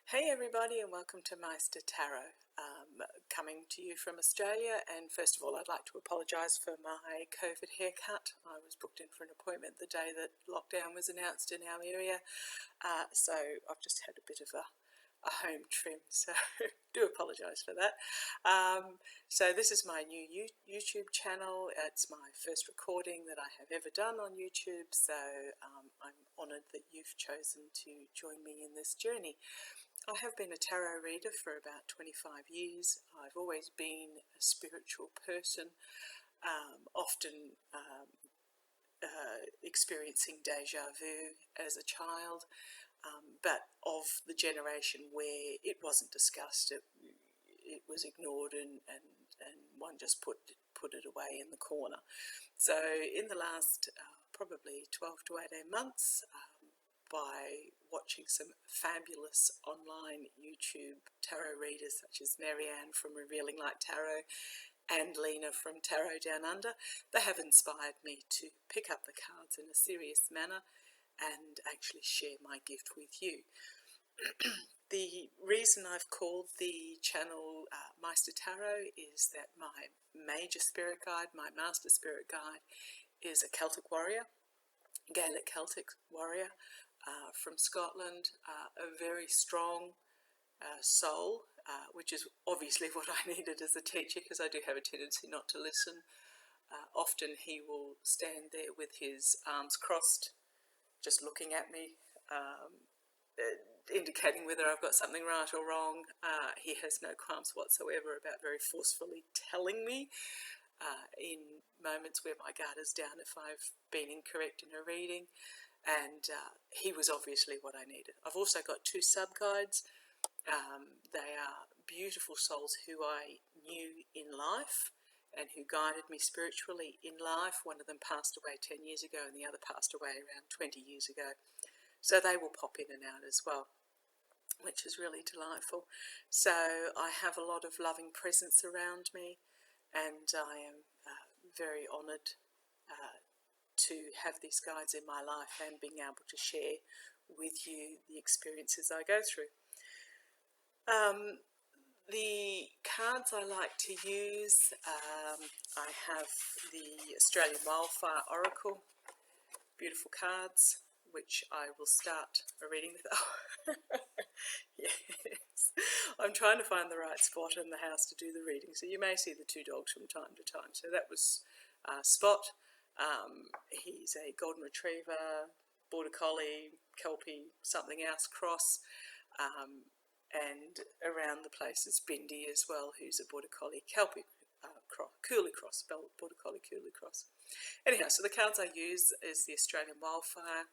Hey everybody, and welcome to Maighstir Tarot, coming to you from Australia. And first of all, I'd like to apologise for my COVID haircut. I was booked in for an appointment the day that lockdown was announced in our area, so I've just had a bit of a home trim, so do apologise for that. So this is my new YouTube channel. It's my first recording that I have ever done on YouTube, so I'm honoured that you've chosen to join me in this journey. I have been a tarot reader for about 25 years. I've always been a spiritual person, often experiencing deja vu as a child, but of the generation where it wasn't discussed, it was ignored, and one just put it away in the corner. So in the last probably 12 to 18 months, by watching some fabulous online YouTube tarot readers such as Marianne from Revealing Light Tarot and Lena from Tarot Down Under, they have inspired me to pick up the cards in a serious manner and actually share my gift with you. The reason I've called the channel Maighstir Tarot is that my major spirit guide, my master spirit guide, is a Celtic warrior, Gaelic Celtic warrior, from Scotland, a very strong soul, which is obviously what I needed as a teacher, because I do have a tendency not to listen. Often he will stand there with his arms crossed, just looking at me, indicating whether I've got something right or wrong. He has no qualms whatsoever about very forcefully telling me in moments where my guard is down if I've been incorrect in a reading. And he was obviously what I needed. I've also got two sub-guides. They are beautiful souls who I knew in life and who guided me spiritually in life. One of them passed away 10 years ago and the other passed away around 20 years ago. So they will pop in and out as well, which is really delightful. So I have a lot of loving presence around me, and I am very honoured to have these guides in my life and being able to share with you the experiences I go through. The cards I like to use, I have the Australian Wildfire Oracle, beautiful cards, which I will start a reading with. Oh, yes, I'm trying to find the right spot in the house to do the reading, so you may see the two dogs from time to time. So that was Spot. He's a golden retriever, border collie, kelpie, something else cross, and around the place is Bindi as well, who's a border collie kelpie coolie cross, border collie coolie cross. Anyhow, so the cards I use is the Australian Wildflower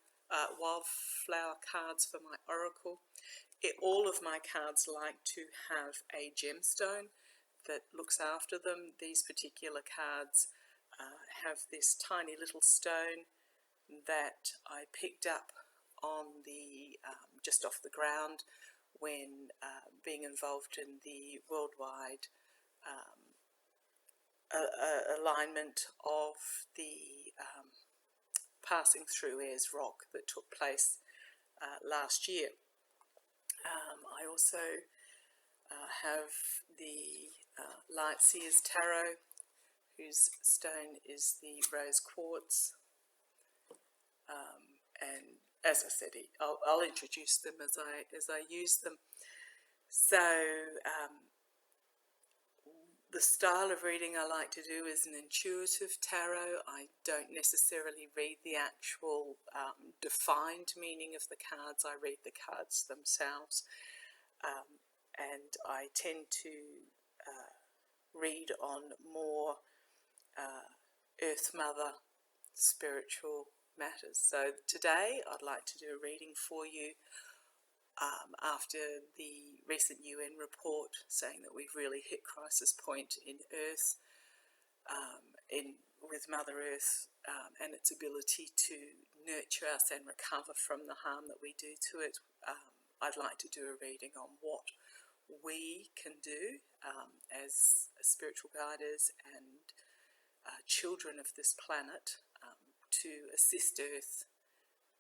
cards for my oracle. All of my cards like to have a gemstone that looks after them. These particular cards have this tiny little stone that I picked up on the just off the ground when being involved in the worldwide alignment of the passing through Ayers Rock that took place last year. I also have the Lightseer's Tarot, whose stone is the rose quartz, and as I said, I'll introduce them as I use them. So the style of reading I like to do is an intuitive tarot. I don't necessarily read the actual defined meaning of the cards. I read the cards themselves, and I tend to read on more Earth Mother spiritual matters. So today I'd like to do a reading for you after the recent UN report saying that we've really hit crisis point in Earth, with Mother Earth and its ability to nurture us and recover from the harm that we do to it. I'd like to do a reading on what we can do as spiritual guides and children of this planet to assist Earth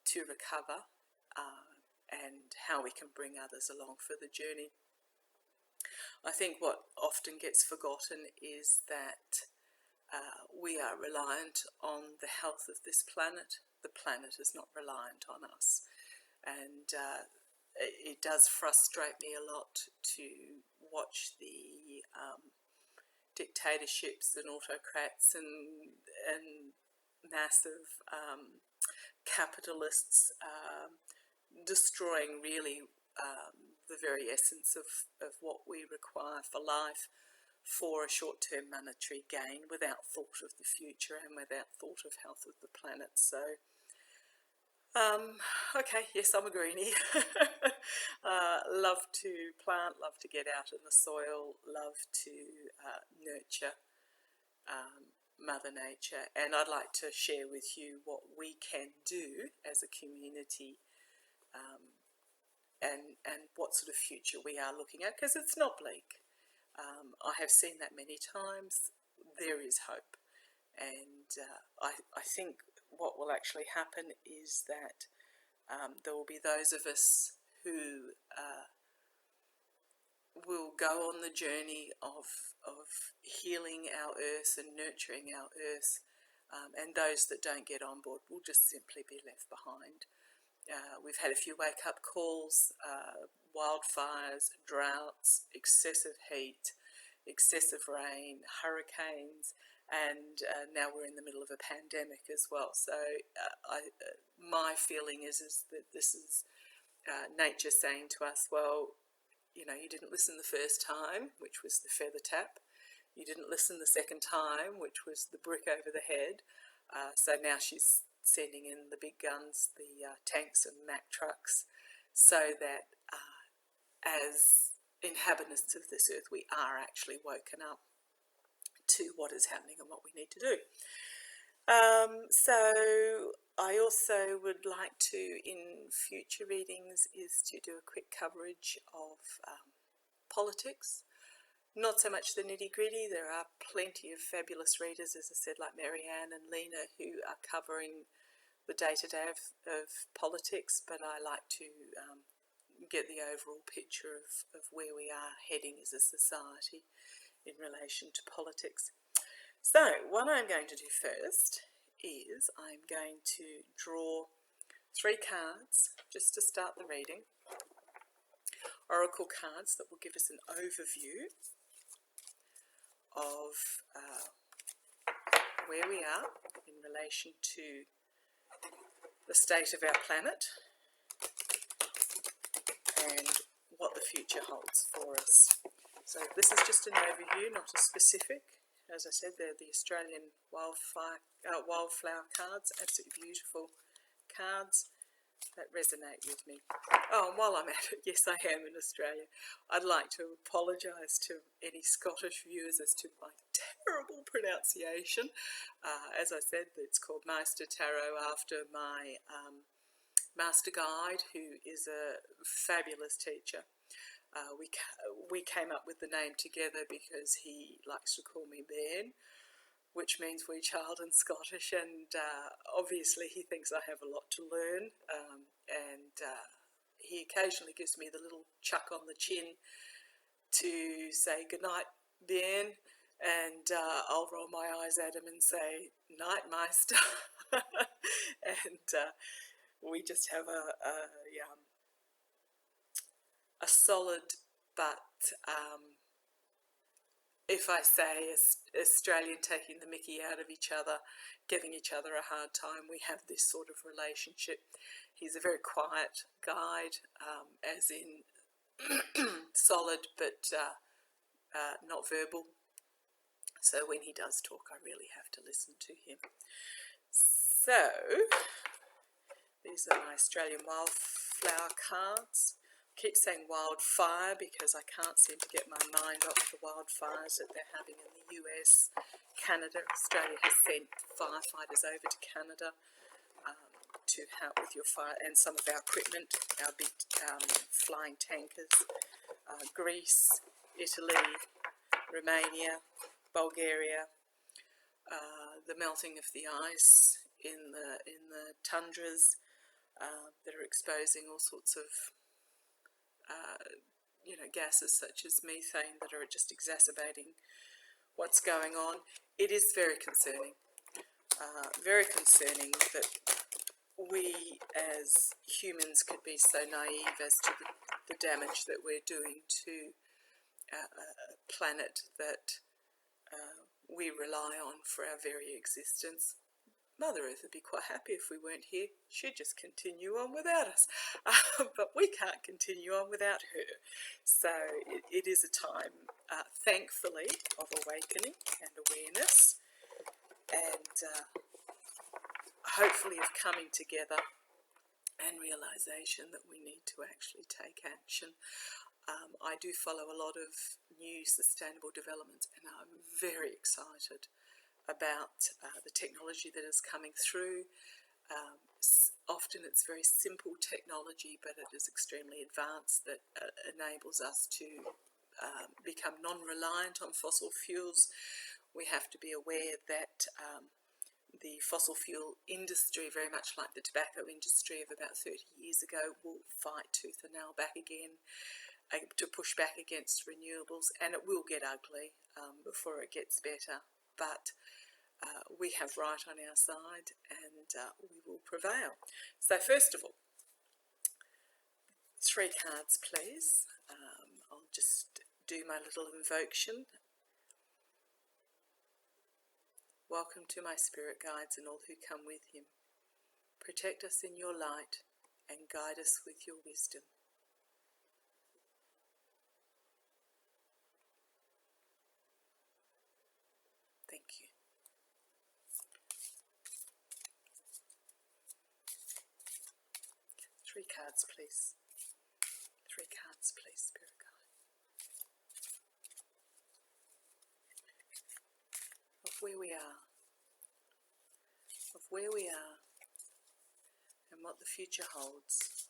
to recover and how we can bring others along for the journey. I think what often gets forgotten is that we are reliant on the health of this planet. The planet is not reliant on us, and it does frustrate me a lot to watch the dictatorships and autocrats and massive capitalists destroying really the very essence of what we require for life for a short-term monetary gain without thought of the future and without thought of health of the planet. So okay, yes, I'm a greenie. Love to plant, love to get out in the soil, love to nurture Mother Nature, and I'd like to share with you what we can do as a community and what sort of future we are looking at, because it's not bleak. I have seen that many times. There is hope, and I think what will actually happen is that there will be those of us who will go on the journey of healing our earth and nurturing our earth, and those that don't get on board will just simply be left behind. We've had a few wake-up calls, wildfires, droughts, excessive heat, excessive rain, hurricanes, and now we're in the middle of a pandemic as well. So my feeling is that this is nature saying to us, well, you know, you didn't listen the first time, which was the feather tap. You didn't listen the second time, which was the brick over the head. So now she's sending in the big guns, the tanks and Mack trucks, so that as inhabitants of this earth, we are actually woken up to what is happening and what we need to do. So I also would like to, in future readings, is to do a quick coverage of politics. Not so much the nitty-gritty. There are plenty of fabulous readers, as I said, like Marianne and Lena, who are covering the day-to-day of politics, but I like to get the overall picture of where we are heading as a society in relation to politics. So what I'm going to do first is I'm going to draw 3 cards just to start the reading. Oracle cards that will give us an overview of where we are in relation to the state of our planet and what the future holds for us. So this is just an overview, not a specific. As I said, they're the Australian wildflower cards, absolutely beautiful cards that resonate with me. Oh, and while I'm at it, yes, I am in Australia. I'd like to apologise to any Scottish viewers as to my terrible pronunciation. As I said, it's called Maighstir Tarot after my master guide, who is a fabulous teacher. We came up with the name together because he likes to call me Ben, which means wee child in Scottish, and obviously he thinks I have a lot to learn, and he occasionally gives me the little chuck on the chin to say goodnight, Ben, and I'll roll my eyes at him and say night, Maighstir, and we just have a solid, but if I say Australian taking the mickey out of each other, giving each other a hard time, we have this sort of relationship. He's a very quiet guide, as in solid, but not verbal. So when he does talk, I really have to listen to him. So these are my Australian wildflower cards. I keep saying wildfire because I can't seem to get my mind off the wildfires that they're having in the US, Canada. Australia has sent firefighters over to Canada to help with your fire, and some of our equipment, our big flying tankers. Greece, Italy, Romania, Bulgaria, the melting of the ice in the tundras, that are exposing all sorts of gases such as methane that are just exacerbating what's going on. It is very concerning that we as humans could be so naive as to the damage that we're doing to a planet that we rely on for our very existence. Mother Earth would be quite happy if we weren't here. She'd just continue on without us. But we can't continue on without her. So it is a time, thankfully, of awakening and awareness, and hopefully of coming together and realisation that we need to actually take action. I do follow a lot of new sustainable developments, and I'm very excited about the technology that is coming through. Often it's very simple technology, but it is extremely advanced that enables us to become non-reliant on fossil fuels. We have to be aware that the fossil fuel industry, very much like the tobacco industry of about 30 years ago, will fight tooth and nail back again to push back against renewables, and it will get ugly before it gets better. But we have right on our side, and we will prevail. So first of all, 3 cards please. I'll just do my little invocation. Welcome to my spirit guides and all who come with him. Protect us in your light and guide us with your wisdom. Thank you. Three cards, please. 3 cards, please, Spirit Guide. Of where we are. Of where we are and what the future holds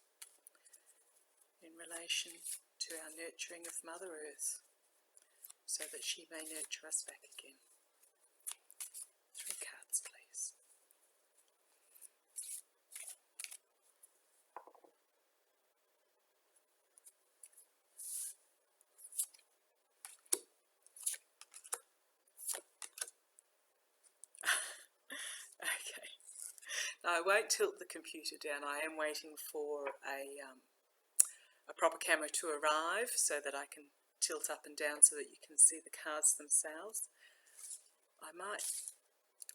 in relation to our nurturing of Mother Earth, so that she may nurture us back again. 3 cards, please. Okay. Now I won't tilt the computer down. I am waiting for a proper camera to arrive so that I can tilt up and down so that you can see the cards themselves. I might,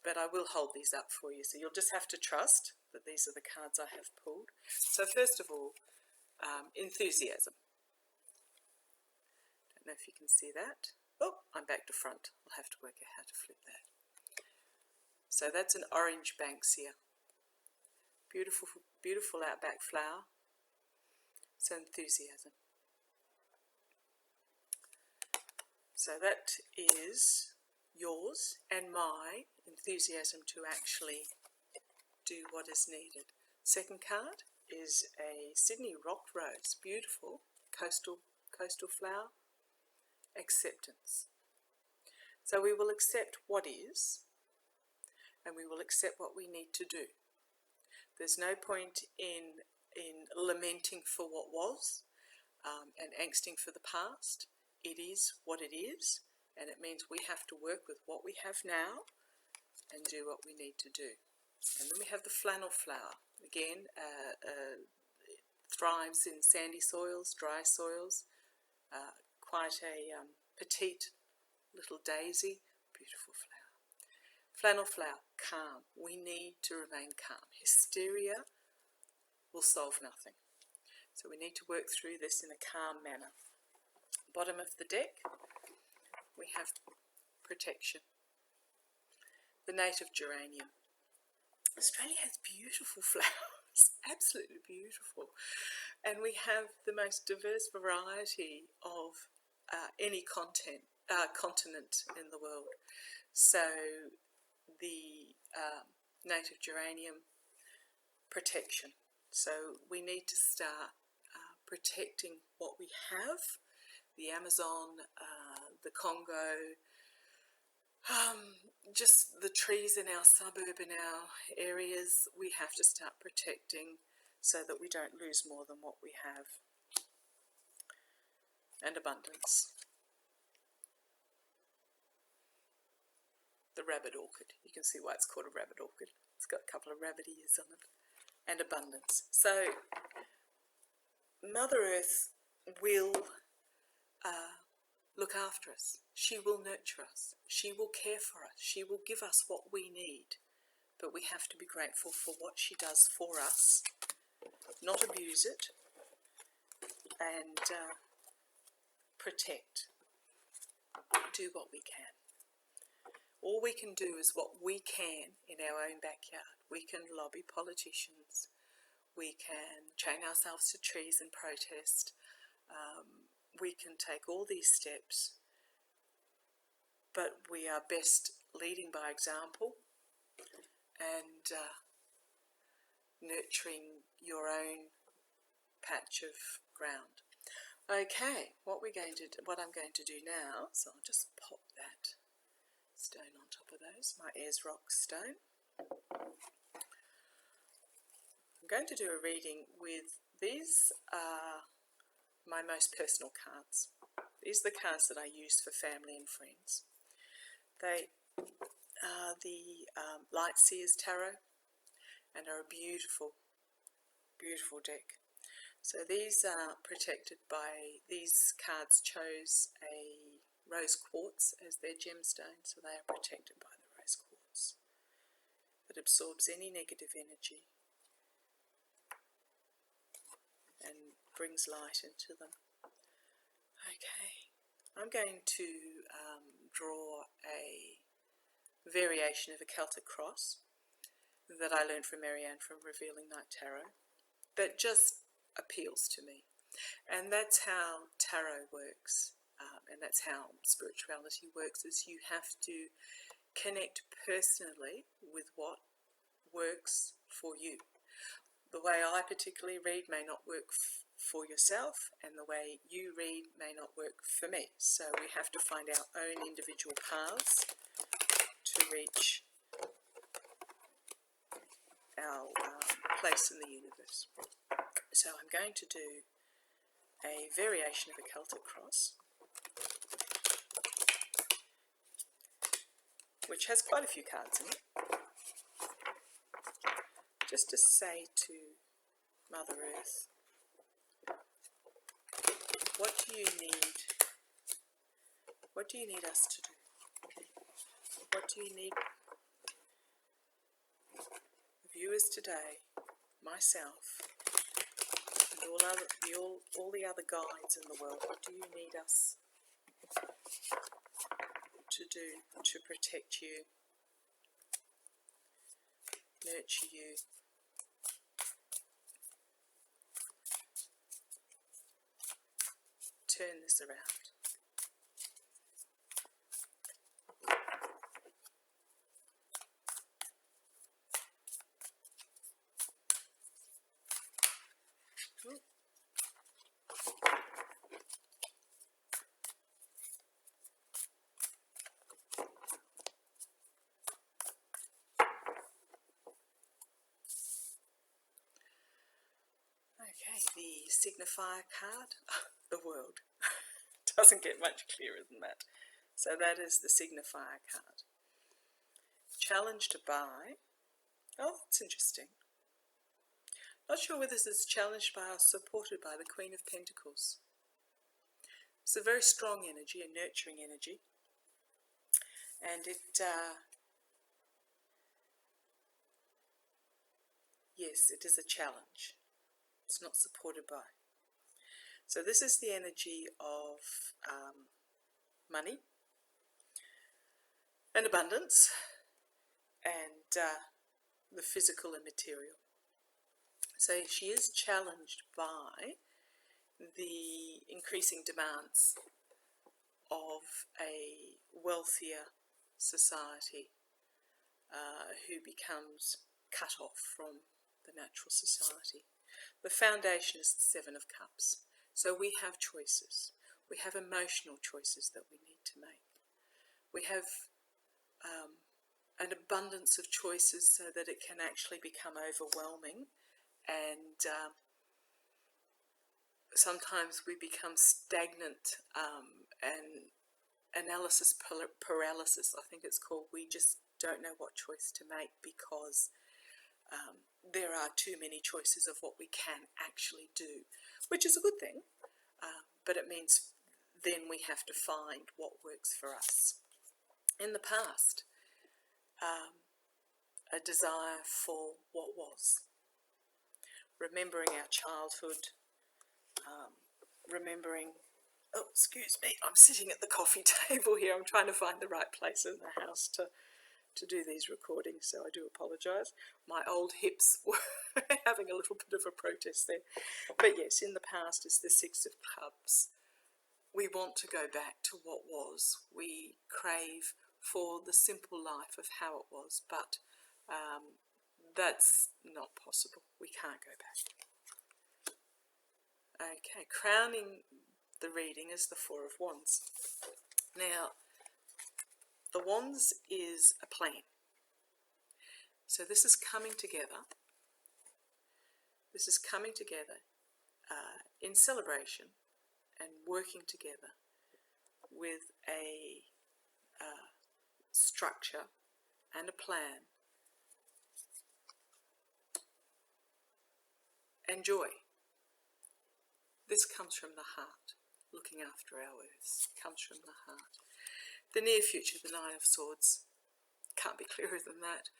but I will hold these up for you, so you'll just have to trust that these are the cards I have pulled. So first of all, enthusiasm. Don't know if you can see that. Oh, I'm back to front. I'll have to work out how to flip that. So that's an orange banksia. Beautiful, beautiful outback flower. So enthusiasm. So that is yours and my enthusiasm to actually do what is needed. Second card is a Sydney rock rose. Beautiful coastal flower. Acceptance. So we will accept what is, and we will accept what we need to do. There's no point in lamenting for what was and angsting for the past. It is what it is, and it means we have to work with what we have now and do what we need to do. And then we have the flannel flower. Again, it thrives in sandy soils, dry soils, quite a petite little daisy, beautiful flower. Flannel flower, calm. We need to remain calm. Hysteria will solve nothing. So we need to work through this in a calm manner. Bottom of the deck, we have protection. The native geranium. Australia has beautiful flowers, absolutely beautiful. And we have the most diverse variety of any continent in the world. So the native geranium, protection. So we need to start protecting what we have. The Amazon, the Congo, just the trees in our suburb, in our areas. We have to start protecting so that we don't lose more than what we have. And abundance. The rabbit orchid. You can see why it's called a rabbit orchid. It's got a couple of rabbit ears on it. And abundance. So Mother Earth will look after us. She will nurture us. She will care for us. She will give us what we need. But we have to be grateful for what she does for us, not abuse it, and protect. Do what we can. All we can do is what we can in our own backyard. We can lobby politicians. We can chain ourselves to trees and protest. We can take all these steps, but we are best leading by example and nurturing your own patch of ground. Okay, what I'm going to do now, so I'll just pop that stone on top of those, my Ayers Rock stone. I'm going to do a reading with, these are my most personal cards. These are the cards that I use for family and friends. They are the Light Seers Tarot and are a beautiful, beautiful deck. So these are protected by, these cards chose a rose quartz as their gemstone, so they are protected by the rose quartz. It absorbs any negative energy and brings light into them. Okay, I'm going to draw a variation of a Celtic Cross that I learned from Marianne from Revealing Night Tarot that just appeals to me. And that's how tarot works, and that's how spirituality works, is you have to connect personally with what works for you. The way I particularly read may not work for yourself, and the way you read may not work for me. So we have to find our own individual paths to reach our place in the universe. So I'm going to do a variation of a Celtic Cross, which has quite a few cards in it, just to say to Mother Earth, what do you need? What do you need us to do? What do you need viewers today, myself, and all the other guides in the world? What do you need us to do to protect you, nurture you, turn this around? Okay, the signifier card, the world. Doesn't get much clearer than that. So that is the signifier card. Challenge to buy. Oh, that's interesting. Not sure whether this is challenged by or supported by the Queen of Pentacles. It's a very strong energy, a nurturing energy. And it, yes, it is a challenge. It's not supported by. So this is the energy of money and abundance and the physical and material. So she is challenged by the increasing demands of a wealthier society who becomes cut off from the natural society. The foundation is the Seven of Cups. So we have choices. We have emotional choices that we need to make. We have an abundance of choices so that it can actually become overwhelming and sometimes we become stagnant and analysis paralysis, I think it's called. We just don't know what choice to make because there are too many choices of what we can actually do, which is a good thing, but it means then we have to find what works for us. In the past, a desire for what was, remembering our childhood, remembering, oh, excuse me, I'm sitting at the coffee table here. I'm trying to find the right place in the house to do these recordings, so I do apologise. My old hips were having a little bit of a protest there. But yes, in the past is the Six of Cups. We want to go back to what was. We crave for the simple life of how it was, but that's not possible. We can't go back. Okay, crowning the reading is the Four of Wands. Now, the Wands is a plan. So this is coming together. This is coming together in celebration and working together with a structure and a plan and joy. This comes from the heart. Looking after our earths comes from the heart. The near future, the Nine of Swords, can't be clearer than that.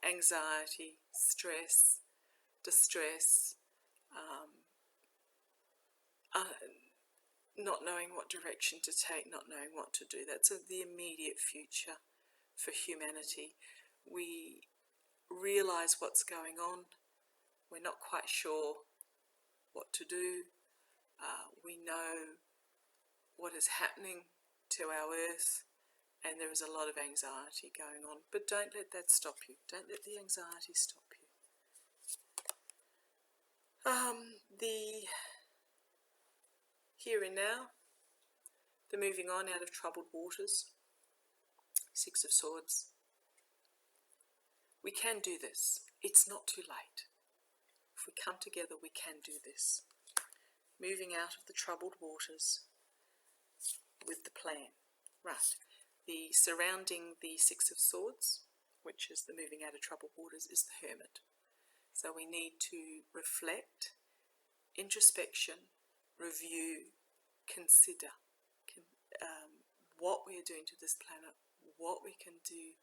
Anxiety, stress, distress, not knowing what direction to take, not knowing what to do. That's the immediate future for humanity. We realise what's going on. We're not quite sure what to do. We know what is happening to our earth, and there is a lot of anxiety going on. But don't let that stop you. Don't let the anxiety stop you. The here and now, the moving on out of troubled waters, Six of Swords. We can do this. It's not too late. If we come together, we can do this. Moving out of the troubled waters with the plan. Right. The surrounding the Six of Swords, which is the moving out of troubled waters, is the Hermit. So we need to reflect, introspection, review, consider what we are doing to this planet, what we can do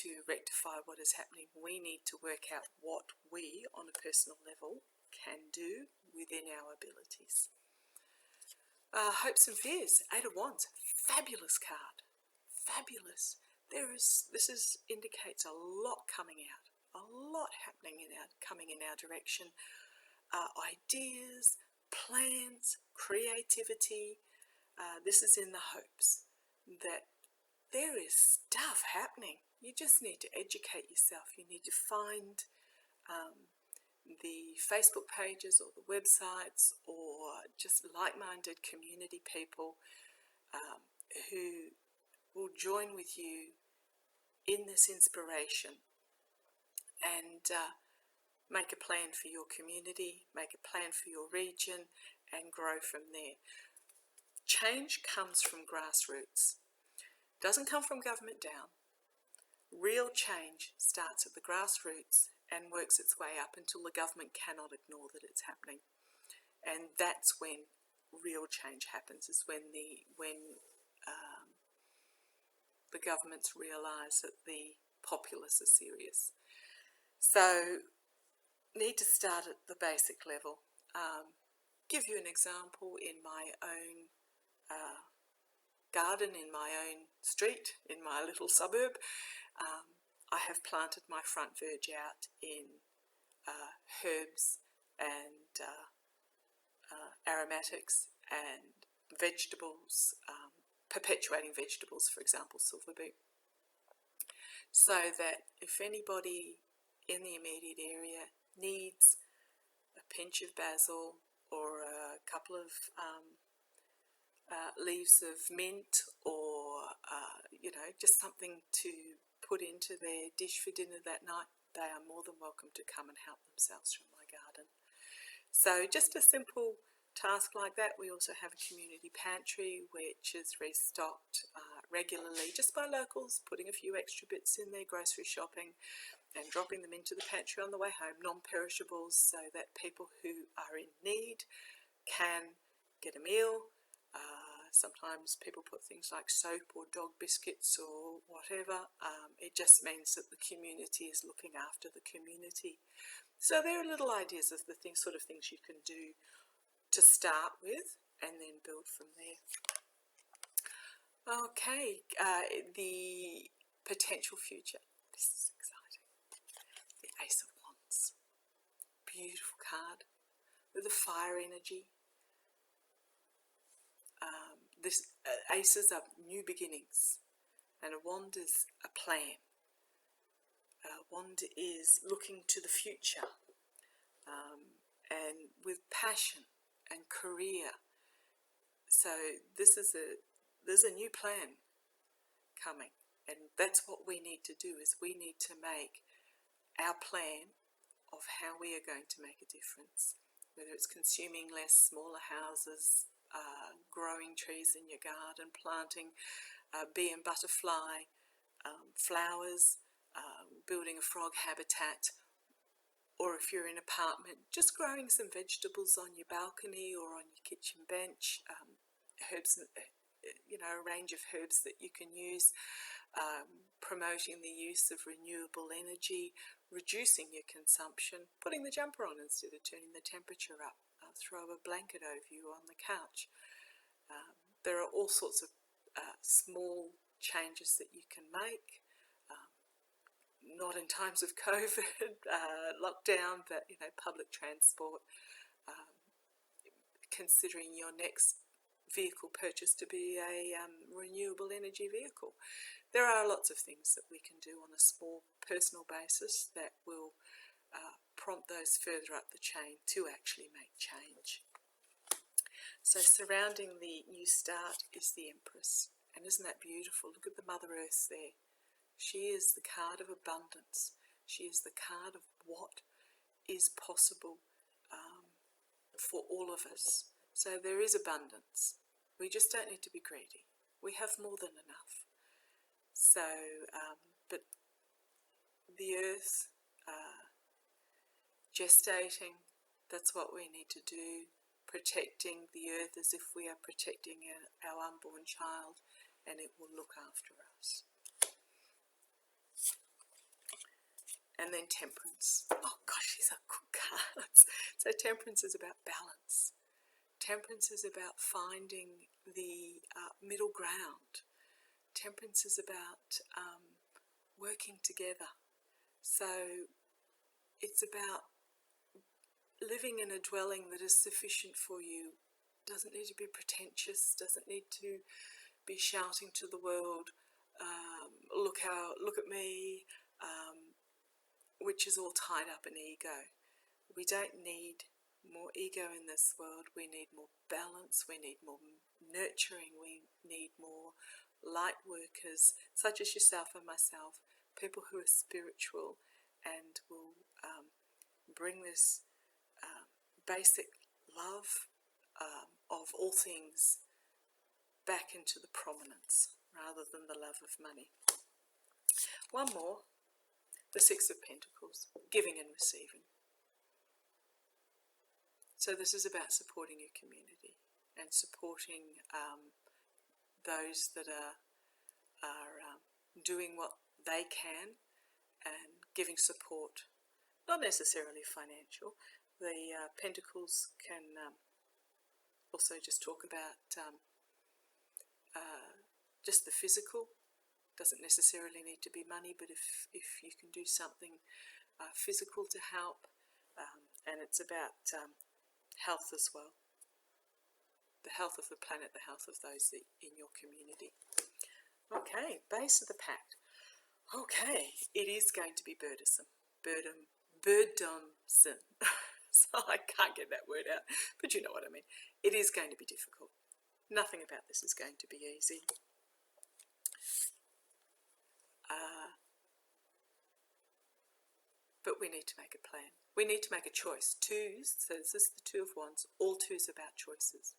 to rectify what is happening. We need to work out what we, on a personal level, can do within our abilities. Hopes and fears, Eight of Wands, fabulous card, fabulous. This indicates a lot coming out, a lot happening coming in our direction. Ideas, plans, creativity. This is in the hopes that there is stuff happening. You just need to educate yourself. You need to find the Facebook pages or the websites or just like-minded community people who will join with you in this inspiration and make a plan for your community, make a plan for your region, and grow from there. Change comes from grassroots. Doesn't come from government down. Real change starts at the grassroots and works its way up until the government cannot ignore that it's happening. And that's when real change happens, is when the governments realise that the populace are serious. So, need to start at the basic level. Give you an example in my own garden, in my own street, in my little suburb. I have planted my front verge out in herbs and aromatics and vegetables, perpetuating vegetables, for example, silver beet, so that if anybody in the immediate area needs a pinch of basil or a couple of leaves of mint, or just something to put into their dish for dinner that night, they are more than welcome to come and help themselves from my garden. So just a simple task like that. We also have a community pantry which is restocked regularly just by locals, putting a few extra bits in their grocery shopping and dropping them into the pantry on the way home, non-perishables, so that people who are in need can get a meal. Sometimes people put things like soap or dog biscuits or whatever. It just means that the community is looking after the community. So there are little ideas of the sort of things you can do to start with and then build from there. Okay, the potential future. This is exciting. The Ace of Wands. Beautiful card with a fire energy. Aces are new beginnings, and a wand is a plan. A wand is looking to the future, and with passion and career. So there's a new plan coming, and that's what we need to do. Is we need to make our plan of how we are going to make a difference, whether it's consuming less, smaller houses, growing trees in your garden, planting bee and butterfly flowers, building a frog habitat, or if you're in an apartment, just growing some vegetables on your balcony or on your kitchen bench, herbs, a range of herbs that you can use, promoting the use of renewable energy, reducing your consumption, putting the jumper on instead of turning the temperature up, throw a blanket over you on the couch. There are all sorts of small changes that you can make, not in times of COVID, lockdown, but public transport, considering your next vehicle purchase to be a renewable energy vehicle. There are lots of things that we can do on a small personal basis that will prompt those further up the chain to actually make change. So surrounding the new start is the Empress, and isn't that beautiful? Look at the Mother Earth there. She is the card of abundance. She is the card of what is possible for all of us. So there is abundance. We just don't need to be greedy. We have more than enough. So, but the earth, gestating, that's what we need to do. Protecting the earth as if we are protecting our unborn child, and it will look after us. And then Temperance. Oh gosh, these are good cards. So Temperance is about balance. Temperance is about finding the middle ground. Temperance is about working together. So it's about living in a dwelling that is sufficient for you. Doesn't need to be pretentious, doesn't need to be shouting to the world, look at me, which is all tied up in ego. We don't need more ego in this world. We need more balance, we need more nurturing, we need more light workers such as yourself and myself, people who are spiritual and will bring this basic love of all things back into the prominence rather than the love of money. One more, the Six of Pentacles, giving and receiving. So this is about supporting your community and supporting those that are doing what they can and giving support, not necessarily financial. The Pentacles can also just talk about just the physical. Doesn't necessarily need to be money, but if you can do something physical to help, and it's about health as well. The health of the planet, the health of those in your community. Okay, base of the pact. Okay, it is going to be burdensome. Burdensome. So I can't get that word out, but you know what I mean. It is going to be difficult. Nothing about this is going to be easy. but we need to make a plan. We need to make a choice. Twos, so this is the Two of Wands, all twos about choices.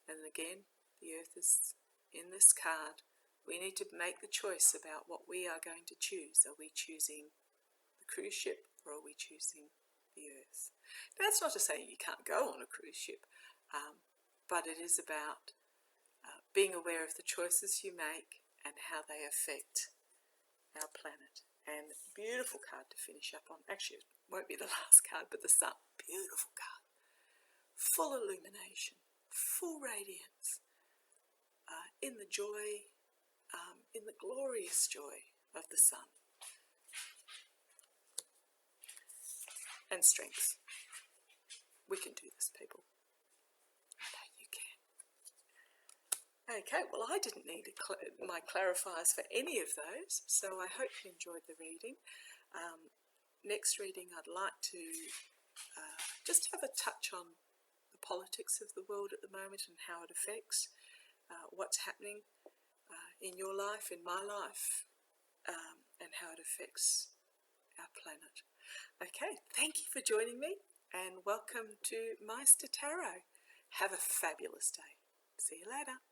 And again, the Earth is in this card. We need to make the choice about what we are going to choose. Are we choosing the cruise ship or are we choosing the Earth? Now, that's not to say you can't go on a cruise ship, but it is about being aware of the choices you make and how they affect our planet. And beautiful card to finish up on. Actually, it won't be the last card, but the Sun. Beautiful card. Full illumination, full radiance, in the joy, in the glorious joy of the Sun. And strength. We can do this, people. I know you can. Okay, well, I didn't need my clarifiers for any of those, so I hope you enjoyed the reading. Next reading, I'd like to just have a touch on the politics of the world at the moment and how it affects what's happening in your life, in my life, and how it affects our planet. Okay, thank you for joining me, and welcome to Maighstir Tarot. Have a fabulous day. See you later.